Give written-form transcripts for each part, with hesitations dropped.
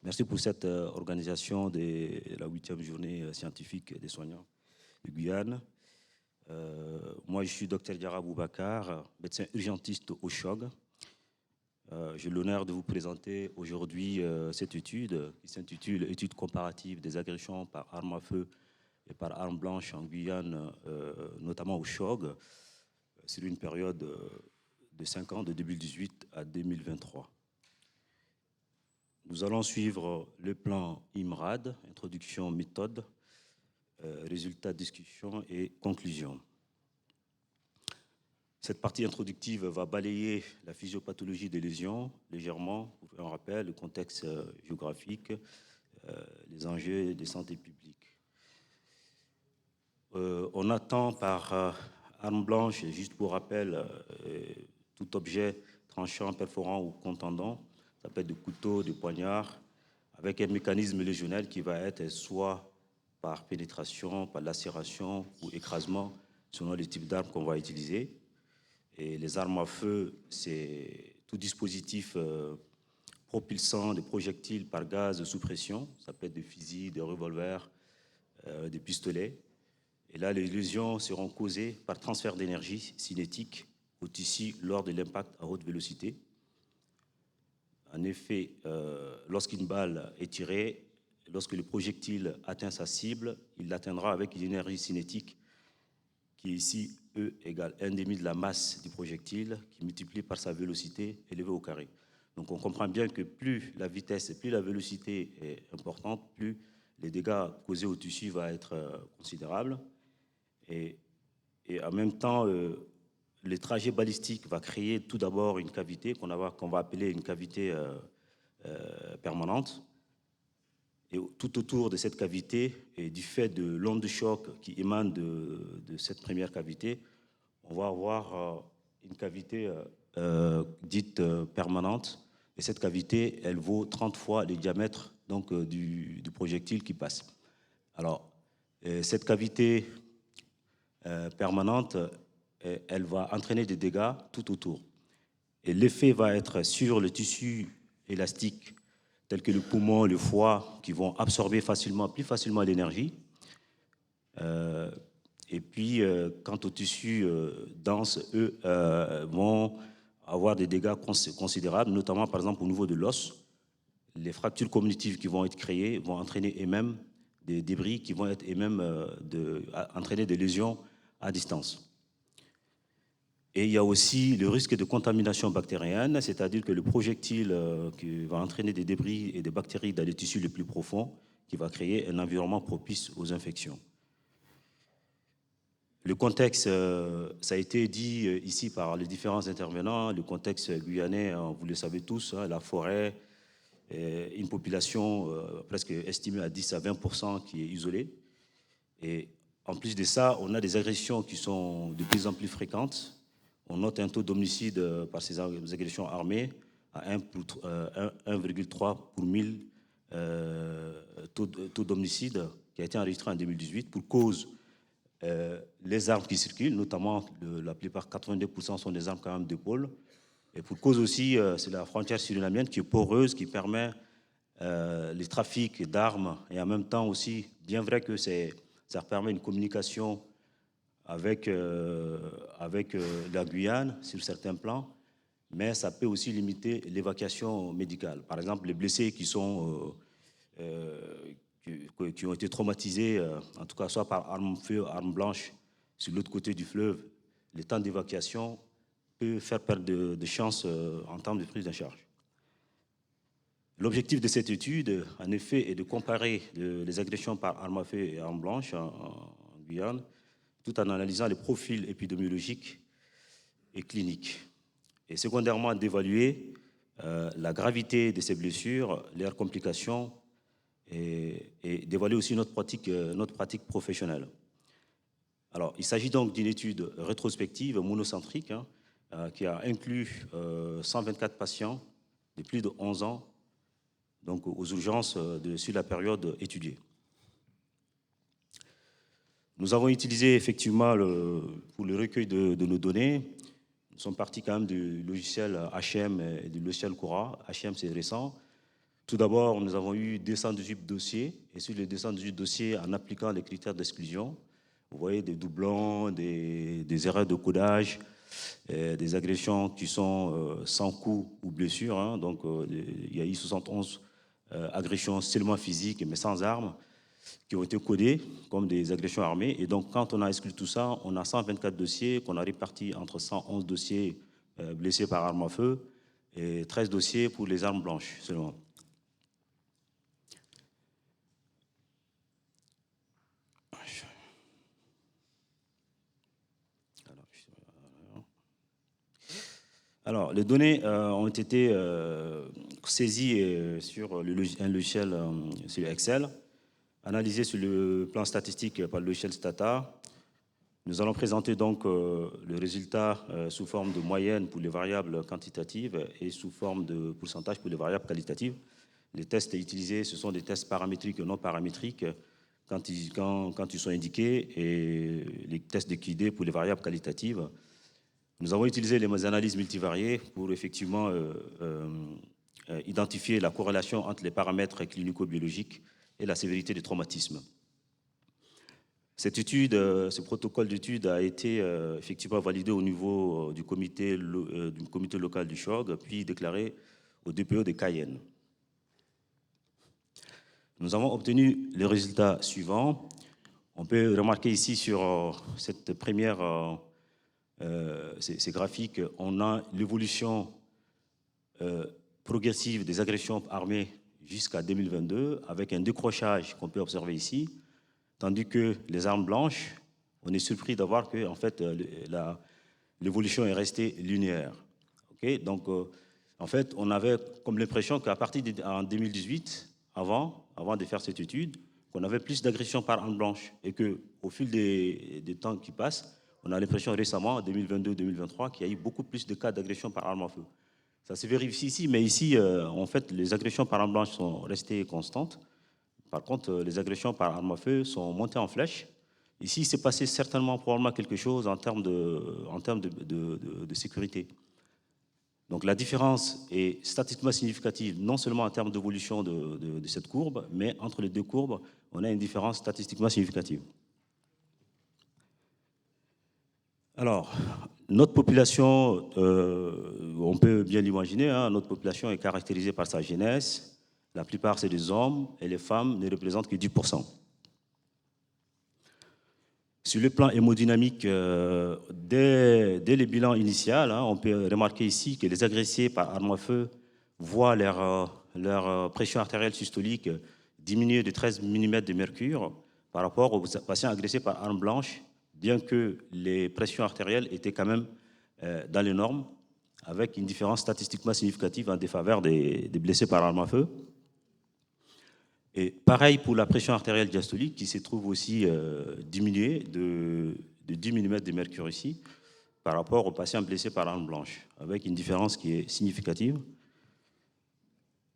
Merci pour cette organisation de la 8e journée scientifique des soignants de Guyane. Moi, je suis Dr Diarra Boubacar, médecin urgentiste au CHOG. J'ai l'honneur de vous présenter aujourd'hui cette étude qui s'intitule « Étude comparative des agressions par arme à feu et par arme blanche en Guyane, notamment au CHOG, sur une période de 5 ans, de 2018 à 2023. » Nous allons suivre le plan IMRAD, introduction, méthode, résultats, discussion et conclusion. Cette partie introductive va balayer la physiopathologie des lésions légèrement, pour faire un rappel, le contexte géographique, les enjeux de santé publique. On attend par arme blanche, juste pour rappel, tout objet tranchant, perforant ou contendant. Ça peut être de couteau, de poignard, avec un mécanisme lésionnel qui va être soit par pénétration, par lacération ou écrasement, selon les types d'armes qu'on va utiliser. Et les armes à feu, c'est tout dispositif propulsant des projectiles par gaz sous pression. Ça peut être des fusils, des revolvers, des pistolets. Et là, les lésions seront causées par transfert d'énergie cinétique au tissu lors de l'impact à haute vélocité. En effet, lorsqu'une balle est tirée, lorsque le projectile atteint sa cible, il l'atteindra avec une énergie cinétique qui est ici E égale 1/2 de la masse du projectile, qui multiplie par sa vélocité élevée au carré. Donc on comprend bien que plus la vitesse et plus la vélocité est importante, plus les dégâts causés au tissu vont être considérables. Et en même temps, le trajet balistique va créer tout d'abord une cavité qu'on va appeler une cavité permanente. Et tout autour de cette cavité, et du fait de l'onde de choc qui émane de cette première cavité, on va avoir une cavité dite permanente. Et cette cavité, elle vaut 30 fois le diamètre donc, du projectile qui passe. Alors, cette cavité permanente, elle va entraîner des dégâts tout autour. Et l'effet va être sur le tissu élastique, tel que le poumon, le foie, qui vont absorber plus facilement l'énergie. Et puis, quant aux tissus denses, eux, vont avoir des dégâts considérables, notamment, par exemple, au niveau de l'os. Les fractures cognitives qui vont être créées vont entraîner eux-mêmes des débris qui vont être eux-mêmes entraîner des lésions à distance. Et il y a aussi le risque de contamination bactérienne, c'est-à-dire que le projectile qui va entraîner des débris et des bactéries dans les tissus les plus profonds, qui va créer un environnement propice aux infections. Le contexte, ça a été dit ici par les différents intervenants, le contexte guyanais, vous le savez tous, la forêt, une population presque estimée à 10 à 20% qui est isolée. Et en plus de ça, on a des agressions qui sont de plus en plus fréquentes. On note un taux d'homicide par ces agressions armées à 1,3 pour 1000 taux d'homicide qui a été enregistré en 2018 pour cause les armes qui circulent, notamment la plupart, 82% sont des armes quand même d'épaule. Et pour cause aussi, c'est la frontière surinamienne qui est poreuse, qui permet les trafics d'armes et en même temps aussi, bien vrai que ça permet une communication avec la Guyane sur certains plans, mais ça peut aussi limiter l'évacuation médicale. Par exemple, les blessés qui ont été traumatisés, en tout cas soit par arme feu, arme blanche, sur l'autre côté du fleuve, le temps d'évacuation peut faire perdre de chances en termes de prise en charge. L'objectif de cette étude, en effet, est de comparer les agressions par arme à feu et arme blanche en Guyane, tout en analysant les profils épidémiologiques et cliniques. Et secondairement, d'évaluer la gravité de ces blessures, leurs complications, et d'évaluer aussi notre pratique professionnelle. Alors, il s'agit donc d'une étude rétrospective, monocentrique, qui a inclus 124 patients de plus de 11 ans, donc aux urgences sur la période étudiée. Nous avons utilisé effectivement pour le recueil de nos données, nous sommes partis quand même du logiciel HM et du logiciel Cora. HM, c'est récent. Tout d'abord, nous avons eu 218 dossiers, et sur les 218 dossiers, en appliquant les critères d'exclusion, vous voyez des doublons, des erreurs de codage, des agressions qui sont sans coup ou blessure. Hein, donc, il y a eu 71 agressions seulement physiques, mais sans armes, qui ont été codées comme des agressions armées. Et donc, quand on a exclu tout ça, on a 124 dossiers qu'on a répartis entre 111 dossiers blessés par arme à feu et 13 dossiers pour les armes blanches seulement. Alors, les données ont été saisies sur un logiciel sur Excel, analysées sur le plan statistique par le logiciel Stata. Nous allons présenter donc le résultat sous forme de moyenne pour les variables quantitatives et sous forme de pourcentage pour les variables qualitatives. Les tests utilisés, ce sont des tests paramétriques et non paramétriques quand ils sont indiqués, et les tests d'équidé pour les variables qualitatives. Nous avons utilisé les analyses multivariées pour effectivement identifier la corrélation entre les paramètres clinico-biologiques et la sévérité des traumatismes. Cette étude, ce protocole d'étude a été effectivement validé au niveau du comité local du CHOG, puis déclaré au DPO de Cayenne. Nous avons obtenu les résultats suivants. On peut remarquer ici sur cette première ces graphiques, on a l'évolution progressive des agressions armées jusqu'à 2022, avec un décrochage qu'on peut observer ici, tandis que les armes blanches, on est surpris d'avoir que en fait, l'évolution est restée linéaire. Okay, donc, en fait, on avait comme l'impression qu'à partir en 2018, avant de faire cette étude, qu'on avait plus d'agressions par armes blanches, et qu'au fil des temps qui passent, on a l'impression récemment, en 2022-2023, qu'il y a eu beaucoup plus de cas d'agression par arme à feu. Ça se vérifie ici, mais ici, en fait, les agressions par arme blanche sont restées constantes. Par contre, les agressions par arme à feu sont montées en flèche. Ici, il s'est passé certainement, probablement quelque chose en termes de sécurité. Donc la différence est statistiquement significative, non seulement en termes d'évolution de cette courbe, mais entre les deux courbes, on a une différence statistiquement significative. Alors, notre population, on peut bien l'imaginer, hein, notre population est caractérisée par sa jeunesse. La plupart, c'est des hommes, et les femmes ne représentent que 10%. Sur le plan hémodynamique, dès le bilan initial, hein, on peut remarquer ici que les agressés par arme à feu voient leur pression artérielle systolique diminuer de 13 mm de mercure par rapport aux patients agressés par arme blanche, bien que les pressions artérielles étaient quand même dans les normes, avec une différence statistiquement significative en défaveur des blessés par arme à feu. Et pareil pour la pression artérielle diastolique qui se trouve aussi diminuée de 10 mm de mercure ici par rapport aux patients blessés par arme blanche, avec une différence qui est significative.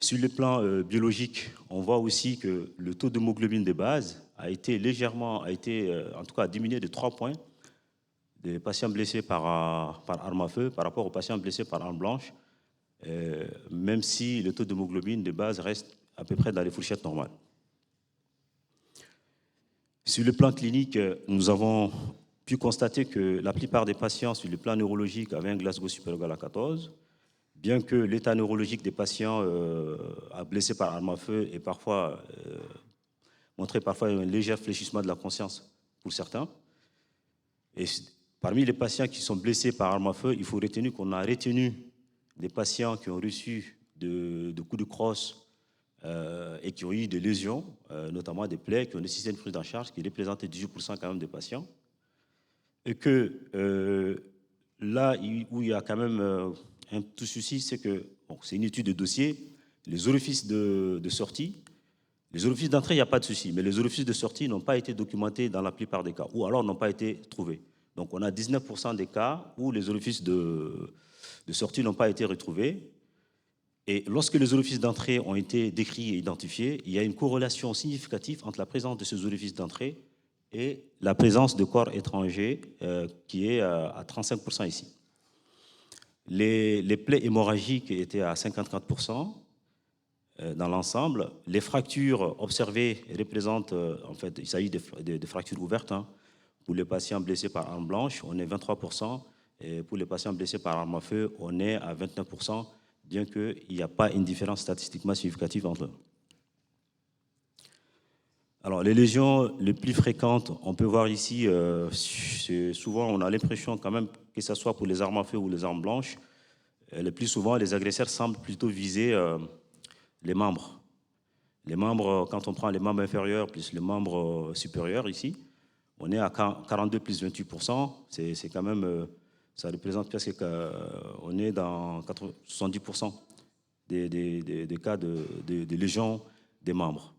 Sur le plan biologique, on voit aussi que le taux d'hémoglobine de base a été légèrement, en tout cas diminué de 3 points des patients blessés par arme à feu par rapport aux patients blessés par arme blanche, même si le taux d'hémoglobine de base reste à peu près dans les fourchettes normales. Sur le plan clinique, nous avons pu constater que la plupart des patients sur le plan neurologique avaient un Glasgow supérieur égal à 14, bien que l'état neurologique des patients blessés par arme à feu ait parfois montré parfois un léger fléchissement de la conscience pour certains. Et parmi les patients qui sont blessés par arme à feu, il faut retenir qu'on a retenu des patients qui ont reçu de coups de crosse et qui ont eu des lésions, notamment des plaies, qui ont nécessité une prise en charge, qui représentaient 18% quand même des patients. Et que là où il y a quand même un tout souci, c'est que bon, c'est une étude de dossier, les orifices de sortie, les orifices d'entrée, il n'y a pas de souci, mais les orifices de sortie n'ont pas été documentés dans la plupart des cas, ou alors n'ont pas été trouvés. Donc on a 19% des cas où les orifices de sortie n'ont pas été retrouvés. Et lorsque les orifices d'entrée ont été décrits et identifiés, il y a une corrélation significative entre la présence de ces orifices d'entrée et la présence de corps étrangers qui est à 35% ici. Les plaies hémorragiques étaient à 54%. dans l'ensemble. Les fractures observées représentent, en fait, il s'agit de fractures ouvertes. Hein. Pour les patients blessés par arme blanche, on est 23%. Et pour les patients blessés par arme à feu, on est à 29%, bien qu'il n'y a pas une différence statistiquement significative entre eux. Alors, les lésions les plus fréquentes, on peut voir ici, souvent on a l'impression quand même que ce soit pour les armes à feu ou les armes blanches, le plus souvent les agresseurs semblent plutôt viser les membres. Les membres, quand on prend les membres inférieurs plus les membres supérieurs ici, on est à 42 plus 28%, c'est quand même, ça représente presque on est dans 70% des cas de lésions des membres.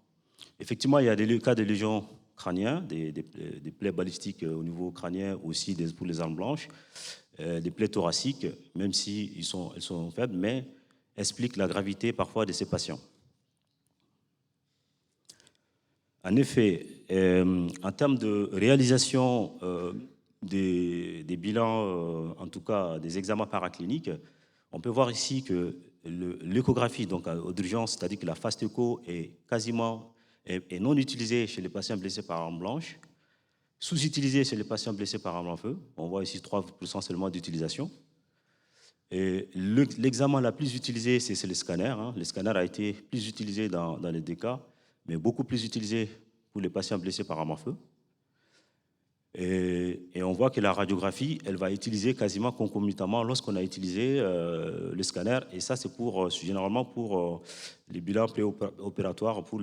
Effectivement, il y a des cas de lésions crâniennes, des plaies balistiques au niveau crânien aussi pour les armes blanches, des plaies thoraciques, même si elles sont faibles, mais expliquent la gravité parfois de ces patients. En effet, en termes de réalisation des bilans, en tout cas des examens paracliniques, on peut voir ici que l'échographie, donc d'urgence, c'est-à-dire que la phase écho est quasiment est non utilisée chez les patients blessés par arme blanche, sous-utilisée chez les patients blessés par arme à feu. On voit ici 3% seulement d'utilisation. L'examen la plus utilisé, c'est le scanner. Hein. Le scanner a été plus utilisé dans les deux cas, mais beaucoup plus utilisé pour les patients blessés par arme à feu. Et on voit que la radiographie, elle va utiliser quasiment concomitamment lorsqu'on a utilisé le scanner. Et ça, c'est généralement pour les bilans préopératoires pour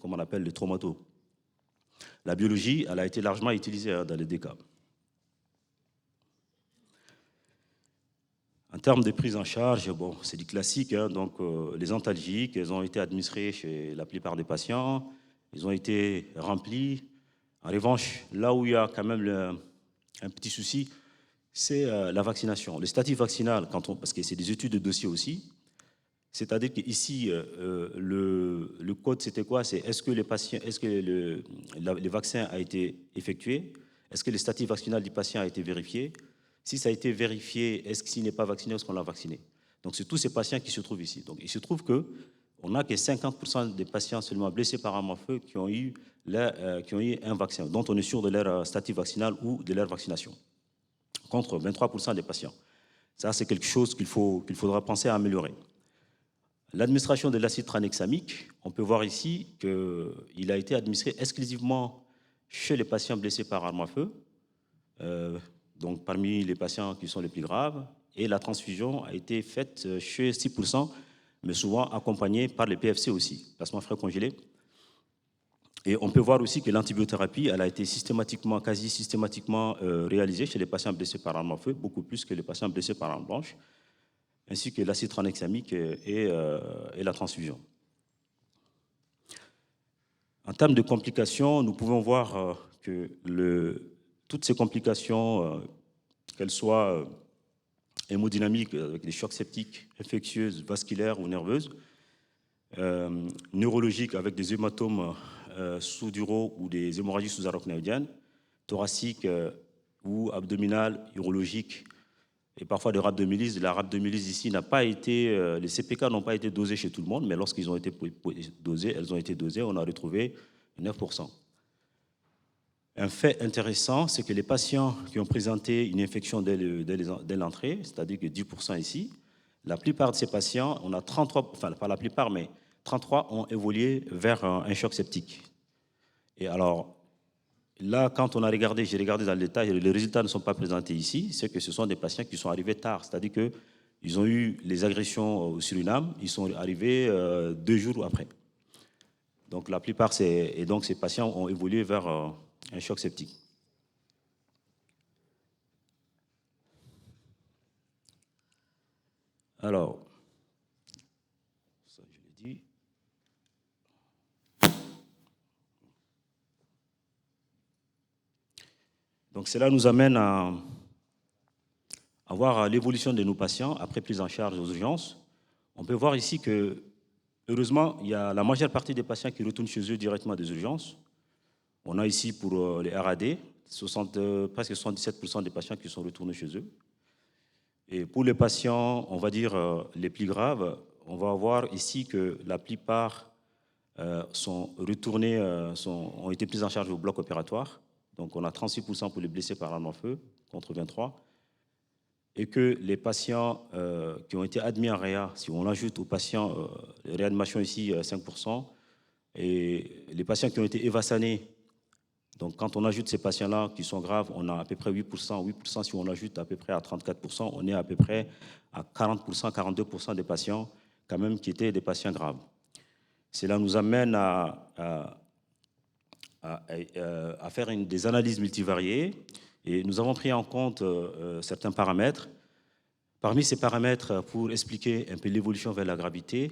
comment on appelle, les traumatos. La biologie, elle a été largement utilisée dans les deux cas. En termes de prise en charge, bon, c'est du classique. Hein, donc, les antalgiques, elles ont été administrées chez la plupart des patients. Ils ont été remplis. En revanche, là où il y a quand même un petit souci, c'est la vaccination. Le statut vaccinal, parce que c'est des études de dossier aussi, c'est-à-dire qu'ici, le code, c'était quoi? C'est est-ce que le vaccin a été effectué? Est-ce que le statut vaccinal du patient a été vérifié? Si ça a été vérifié, est-ce que s'il n'est pas vacciné, est-ce qu'on l'a vacciné? Donc, c'est tous ces patients qui se trouvent ici. Donc, il se trouve qu'on n'a que 50% des patients seulement blessés par arme à feu qui ont eu un vaccin, dont on est sûr de leur statut vaccinal ou de leur vaccination, contre 23% des patients. Ça, c'est quelque chose qu'il faudra penser à améliorer. L'administration de l'acide tranexamique, on peut voir ici qu'il a été administré exclusivement chez les patients blessés par arme à feu, donc parmi les patients qui sont les plus graves, et la transfusion a été faite chez 6%, mais souvent accompagnée par les PFC aussi, plasma frais congelé. Et on peut voir aussi que l'antibiothérapie, elle a été quasi systématiquement réalisée chez les patients blessés par arme à feu, beaucoup plus que les patients blessés par arme blanche, ainsi que l'acide tranexamique et la transfusion. En termes de complications, nous pouvons voir que toutes ces complications, qu'elles soient hémodynamiques, avec des chocs septiques, infectieuses, vasculaires ou nerveuses, neurologiques avec des hématomes sous-duraux ou des hémorragies sous-arachnoïdiennes, thoraciques ou abdominales, urologiques, et parfois de rhabdomyolyse. La rhabdomyolyse ici n'a pas été, les CPK n'ont pas été dosés chez tout le monde, mais lorsqu'ils ont été dosés, elles ont été dosées, on a retrouvé 9%. Un fait intéressant, c'est que les patients qui ont présenté une infection dès l'entrée, c'est-à-dire que 10% ici, la plupart de ces patients, on a 33, enfin pas la plupart, mais 33 ont évolué vers un choc septique. Et alors, là, quand on a regardé, j'ai regardé dans le détail, les résultats ne sont pas présentés ici, c'est que ce sont des patients qui sont arrivés tard, c'est-à-dire qu'ils ont eu les agressions au Suriname, ils sont arrivés 2 jours après. Donc la plupart, et donc ces patients ont évolué vers un choc septique. Alors, ça je l'ai dit. Donc cela nous amène à voir l'évolution de nos patients après prise en charge aux urgences. On peut voir ici que, heureusement, il y a la majeure partie des patients qui retournent chez eux directement des urgences. On a ici pour les RAD, presque 77% des patients qui sont retournés chez eux. Et pour les patients, on va dire, les plus graves, on va voir ici que la plupart sont retournés, ont été pris en charge au bloc opératoire. Donc on a 36% pour les blessés par arme à feu, contre 23%. Et que les patients qui ont été admis en réa, si on ajoute aux patients, réanimation ici, 5%, et les patients qui ont été évassanés, donc quand on ajoute ces patients-là qui sont graves, on a à peu près 8%. 8%, si on ajoute à peu près à 34%, on est à peu près à 40%, 42% des patients quand même qui étaient des patients graves. Cela nous amène à faire des analyses multivariées et nous avons pris en compte certains paramètres. Parmi ces paramètres, pour expliquer un peu l'évolution vers la gravité,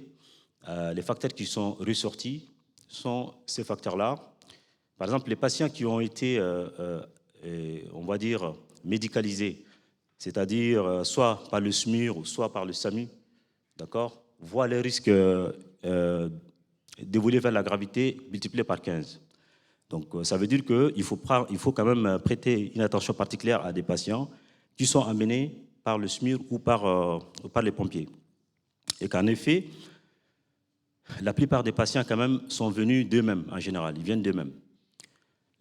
les facteurs qui sont ressortis sont ces facteurs-là. Par exemple, les patients qui ont été, on va dire, médicalisés, c'est-à-dire soit par le SMUR ou soit par le SAMU, d'accord, voient les risques d'évoluer vers la gravité multipliés par 15. Donc, ça veut dire qu'il faut quand même prêter une attention particulière à des patients qui sont amenés par le SMUR ou par les pompiers. Et qu'en effet, la plupart des patients quand même sont venus d'eux-mêmes, en général, ils viennent d'eux-mêmes.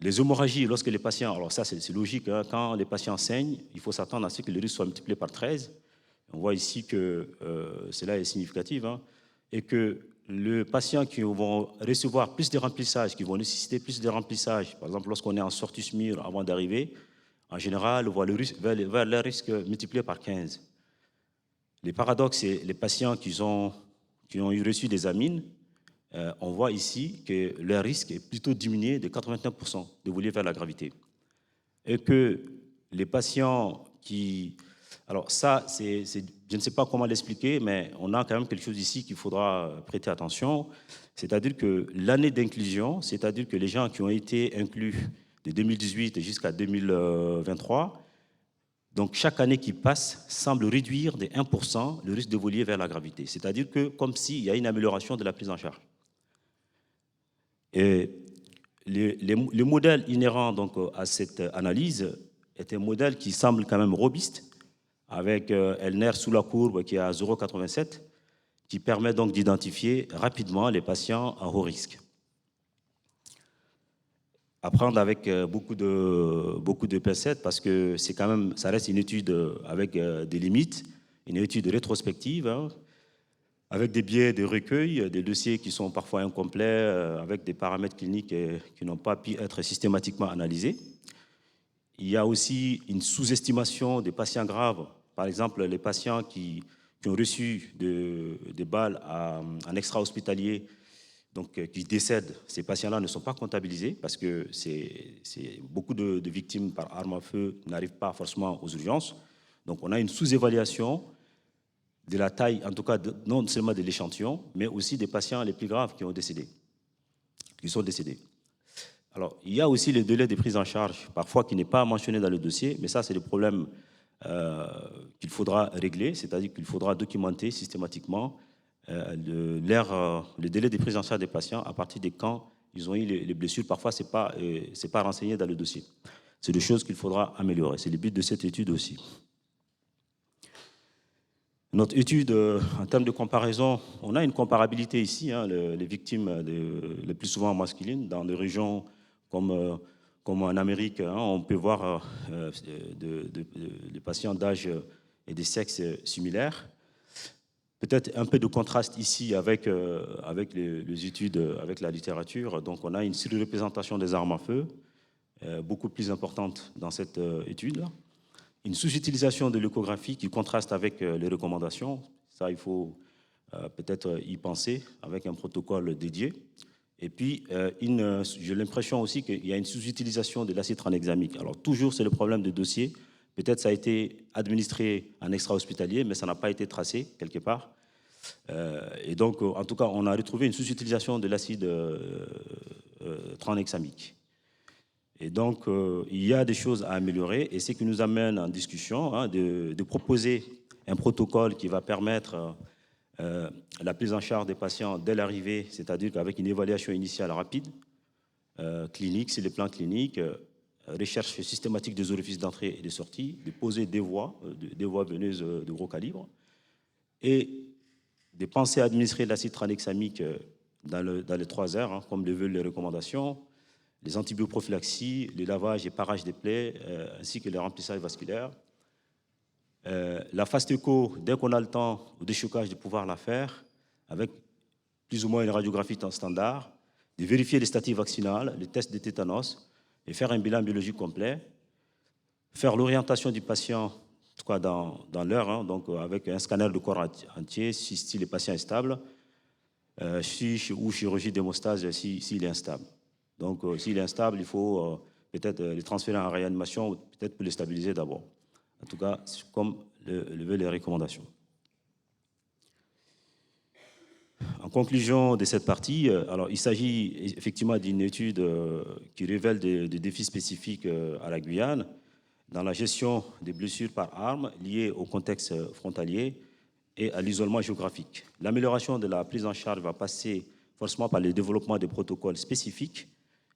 Les hémorragies, lorsque les patients, alors ça c'est logique, hein, quand les patients saignent, il faut s'attendre à ce que le risque soit multiplié par 13. On voit ici que cela est significatif, hein, et que les patients qui vont recevoir plus de remplissage, qui vont nécessiter plus de remplissage, par exemple lorsqu'on est en sortie SMUR avant d'arriver, en général, on voit le risque multiplié par 15. Les paradoxes, c'est les patients qui ont eu reçu des amines, on voit ici que leur risque est plutôt diminué de 89% d'évoluer vers la gravité. Et que les patients qui... Alors ça, je ne sais pas comment l'expliquer, mais on a quand même quelque chose ici qu'il faudra prêter attention. C'est-à-dire que l'année d'inclusion, c'est-à-dire que les gens qui ont été inclus de 2018 jusqu'à 2023, donc chaque année qui passe semble réduire de 1% le risque d'évoluer vers la gravité. C'est-à-dire que comme s'il y a une amélioration de la prise en charge. Et le modèle inhérent donc, à cette analyse est un modèle qui semble quand même robuste, avec Elner sous la courbe qui est à 0,87, qui permet donc d'identifier rapidement les patients à haut risque. À prendre avec beaucoup de pincettes parce que c'est quand même, ça reste une étude avec des limites, une étude rétrospective, hein, avec des biais de recueil, des dossiers qui sont parfois incomplets, avec des paramètres cliniques qui n'ont pas pu être systématiquement analysés. Il y a aussi une sous-estimation des patients graves. Par exemple, les patients qui ont reçu des balles en extra-hospitalier, donc qui décèdent, ces patients-là ne sont pas comptabilisés parce que beaucoup de victimes par arme à feu n'arrivent pas forcément aux urgences. Donc on a une sous-évaluation de la taille, en tout cas non seulement de l'échantillon, mais aussi des patients les plus graves qui sont décédés. Alors, il y a aussi le délai de prise en charge, parfois qui n'est pas mentionné dans le dossier, mais ça, c'est le problème qu'il faudra régler, c'est-à-dire qu'il faudra documenter systématiquement le délai de prise en charge des patients à partir de quand ils ont eu les blessures. Parfois, ce n'est pas renseigné dans le dossier. C'est des choses qu'il faudra améliorer. C'est le but de cette étude aussi. Notre étude, en termes de comparaison, on a une comparabilité ici, hein, les victimes les plus souvent masculines, dans des régions comme en Amérique, hein, on peut voir des patients d'âge et des sexes similaires. Peut-être un peu de contraste ici avec les études, avec la littérature. Donc on a une surreprésentation des armes à feu, beaucoup plus importante dans cette étude-là. Une sous-utilisation de l'échographie qui contraste avec les recommandations. Ça, il faut peut-être y penser avec un protocole dédié. Et puis, j'ai l'impression aussi qu'il y a une sous-utilisation de l'acide tranexamique. Alors, toujours, c'est le problème de dossier. Peut-être ça a été administré en extra-hospitalier, mais ça n'a pas été tracé quelque part. Et donc, en tout cas, on a retrouvé une sous-utilisation de l'acide tranexamique. Et donc, il y a des choses à améliorer et ce qui nous amène en discussion, hein, de proposer un protocole qui va permettre la prise en charge des patients dès l'arrivée, c'est-à-dire qu'avec une évaluation initiale rapide, clinique, sur les plans cliniques, recherche systématique des orifices d'entrée et de sortie, de poser des voies veneuses de gros calibre et de penser à administrer l'acide tranexamique dans les 3 heures, hein, comme le veulent les recommandations, les antibioprophylaxies, le lavage et parage des plaies, ainsi que le remplissage vasculaire. La fast écho, dès qu'on a le temps au déchocage, de pouvoir la faire avec plus ou moins une radiographie standard, de vérifier les statistiques vaccinales, les tests de tétanos, et faire un bilan biologique complet, faire l'orientation du patient, en tout cas dans l'heure, hein, donc avec un scanner de corps entier, si le patient est stable, ou chirurgie d'hémostase s'il est instable. Donc s'il est instable, il faut peut-être le transférer en réanimation, peut-être pour le stabiliser d'abord. En tout cas, comme le veulent les recommandations. En conclusion de cette partie, alors il s'agit effectivement d'une étude qui révèle des défis spécifiques à la Guyane dans la gestion des blessures par arme liées au contexte frontalier et à l'isolement géographique. L'amélioration de la prise en charge va passer forcément par le développement de protocoles spécifiques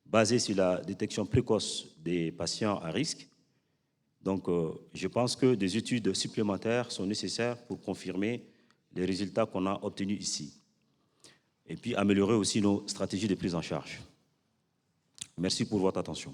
basés sur la détection précoce des patients à risque. Donc, je pense que des études supplémentaires sont nécessaires pour confirmer les résultats qu'on a obtenus ici. Et puis, améliorer aussi nos stratégies de prise en charge. Merci pour votre attention.